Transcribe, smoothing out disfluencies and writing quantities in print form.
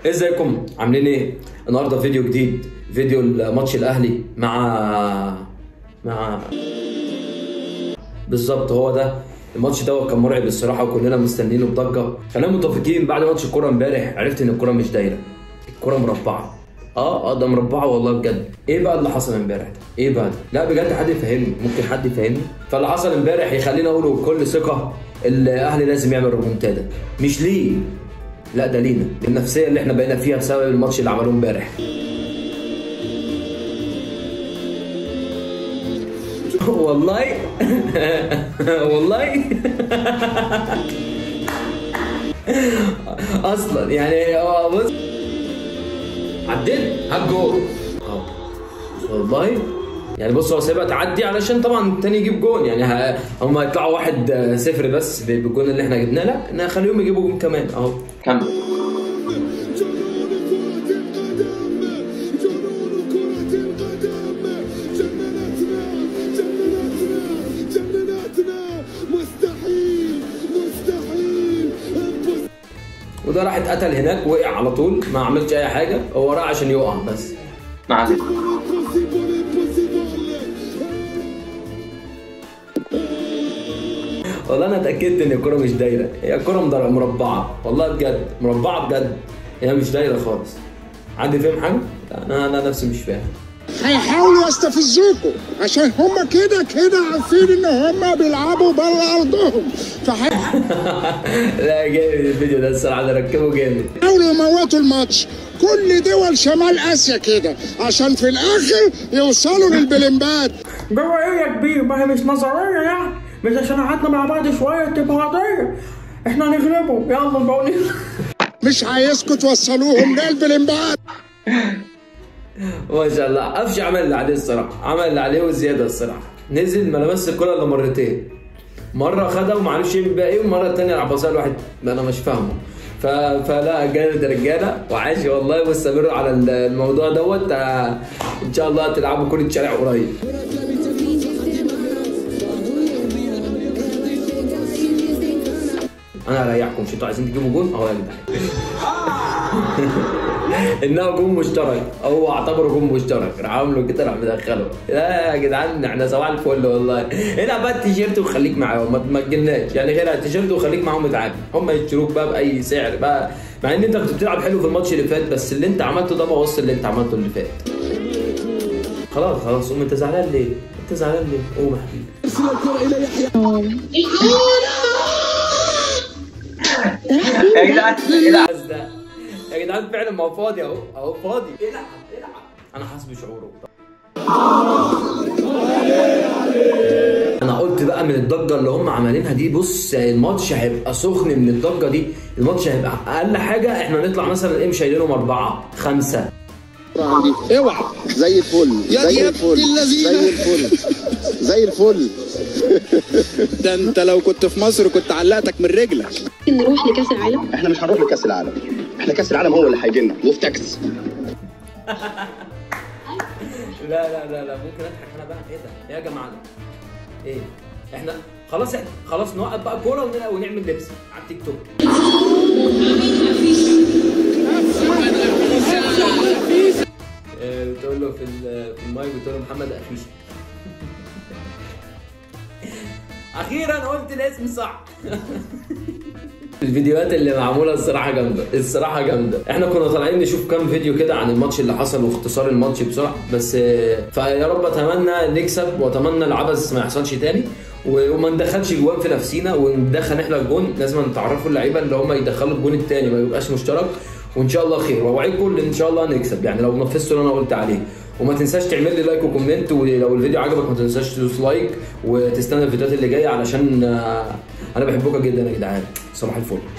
ازيكم عاملين ايه؟ النهارده فيديو جديد، فيديو الماتش الاهلي مع بالظبط هو ده. الماتش ده كان مرعب الصراحه وكلنا مستنيينه بضجه. خلينا متفقين بعد ماتش الكوره امبارح عرفت ان الكوره مش دايره، الكوره مربعه. ده مربعه والله بجد. ايه بقى اللي حصل امبارح ده؟ ايه بقى ده؟ لا بجد حد يفهمني، ممكن حد يفهمني؟ فاللي حصل امبارح يخلينا اقوله بكل ثقه الاهلي لازم يعمل ريمونتادا، مش ليه؟ لا ده لينا، النفسيه اللي احنا بقينا فيها بسبب الماتش اللي عملوه امبارح. والله والله اصلا يعني بص عديت هات جول والله. يعني بص هو سايبها تعدي علشان طبعا التاني يجيب جون، يعني هم هيطلعوا 1-0 بس بالجون اللي احنا جبناه، لا نخليهم يجيبوا جون كمان اهو. كمل. وده راح اتقتل هناك، وقع على طول، ما عملش اي حاجه، هو راح عشان يقع بس. ما عليك. والله انا اتاكدت ان الكوره مش دايره، هي الكوره مربعه والله بجد، مربعه بجد، هي مش دايره خالص. حد فاهم حاجه؟ انا نفسي مش فاهم. هيحاولوا يستفزوكوا عشان هما كده عارفين ان هما بيلعبوا بره ارضهم لا جامد الفيديو ده الصراحه، ده ركبه جامد. حاولوا يموتوا الماتش، كل دول شمال اسيا كده عشان في الاخر يوصلوا للبلمبات. جوه ايه يا كبير؟ ما هي مش نظريه يعني، مش عشان قعدنا مع بعض شويه تبقى قضيه. احنا هنغلبهم، يلا بقول مش عايزكم توصلوهم للبلمبات. ما شاء الله قفش عمل اللي عليه الصراحه، عمل اللي عليه وزياده الصراحه. نزل ما لمس الكوره الا مرتين، مره خدها وما عرفش يبقى ايه، والمره الثانيه عبصها الواحد انا مش فاهمه. فلا جامد رجاله وعاش والله، واستمروا على الموضوع دوت. ان شاء الله تلعبوا كره شارع قريب. انا هريحكم، مش انتوا عايزين تجيبوا جون اهو يا جدعان. انها جون مشترك، هو اعتبره جون مشترك، راح عامله كده راح مدخله. لا يا جدعان احنا صباح الفل والله. العب بقى التيشيرت وخليك معاهم، ما تجناش يعني، غير التيشيرت وخليك معاهم اتعامل، هم يشتروك بقى باي سعر بقى، مع ان انت كنت بتلعب حلو في الماتش اللي فات، بس اللي انت عملته ده بوظ اللي انت عملته اللي فات. خلاص قوم، انت زعلان ليه؟ انت زعلان ليه؟ قوم يا حبيبي. يا جدعان يا جدعان فعلا ما هو فاضي اهو فاضي. العب انا حاسس بشعوره. انا قلت بقى من الضجه اللي هم عاملينها دي، بص الماتش هيبقى سخن من الضجه دي، الماتش هيبقى اقل حاجه احنا نطلع مثلا ايه، مش شايلينهم 4 5. اوعى زي الفل زي الفل زي الفل زي الفل. ده انت لو كنت في مصر كنت علقتك من رجلك. نروح لكاس العالم؟ احنا مش هنروح لكاس العالم، احنا كاس العالم هو اللي هيجي لنا وفي تاكس. لا ممكن اضحك انا بقى. ايه ده يا جماعه ده؟ ايه احنا خلاص نوقف بقى كوره ونعمل لبس على التيك توك. بتقول له في المايك، بتقول له محمد أفيشة. اخيرا قلت الاسم صح. الفيديوهات اللي معموله الصراحه جامده، الصراحه جامده. احنا كنا طالعين نشوف كام فيديو كده عن الماتش اللي حصل واختصار الماتش بسرعه بس. فيا رب اتمنى نكسب، واتمنى العبث ما يحصلش تاني، وما ندخلش جوان في نفسينا، وندخل احنا الجون. لازم تعرفوا اللعيبه اللي هم يدخلوا الجون التاني ما يبقاش مشترك، وان شاء الله خير. واوعدكم ان شاء الله نكسب يعني لو نفذتوا اللي انا قلت عليه. وما تنساش تعمل لي لايك وكومنت، ولو الفيديو عجبك ما تنساش تدوس لايك، وتستنى الفيديوهات اللي جايه علشان انا بحبكم جدا يا جدعان. صباح الفل.